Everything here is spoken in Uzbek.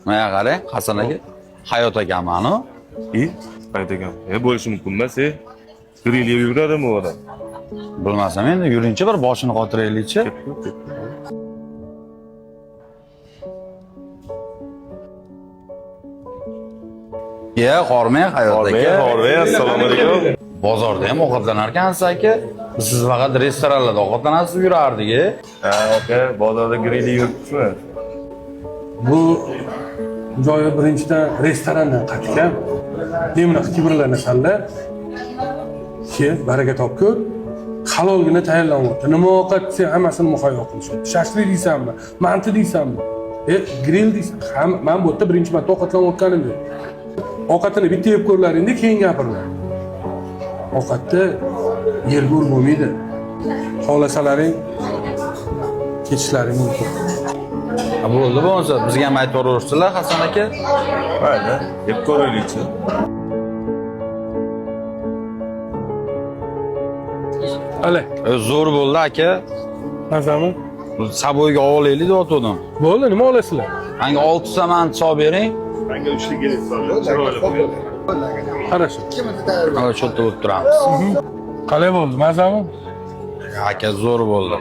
Mana qarang, Hasan aka. Hayot akam manu. Aytagan. Bo'lishi mumkin emas, Griliga yuradimi u odam? Bilmasam endi yuringchi bir boshini qotiraylikchi. Qormay hayot aka. Qormay, assalomu alaykum. Bozorda ham ovqatlanar ekansiz aka. Siz faqat restoranlarda ovqatlanasiz yurardik. Aka, bozorda grili yuribsizmi? Bu joyi birinchidan restorandan qatgan. Neminaqa kibrlanasanlar. Baraka topkur. Halolgina tayyorlanyapti. Nima ovqat sen hammasini muhayyo qilishyapti. Shashlik deysanmi? Manti deysanmi? Grill deysan. Men bu yerda birinchi marta ovqatlanayotganim yo'q. Ovqatini bitta yeb ko'rlaringda keyin gapirlar. Ovqatda yergo'r bo'lmaydi. Xohlasalaring ketishlaring mumkin. Bo'ldi bo'lsa, bizga ham aytib o'rursilar Hasan aka. Mayli, yeb ko'raylikchi. Ala, Zo'r bo'ldi aka. mazami? Saboyga olaylik deb Bo'ldi, nima olasizlar? Menga 6 ta manti solib bering. Menga 3 ta kerak soldi. Qarasha. Mana shu yerda o'tiramiz. Qalay bo'ldi, mazami? Aka zo'r bo'ldi.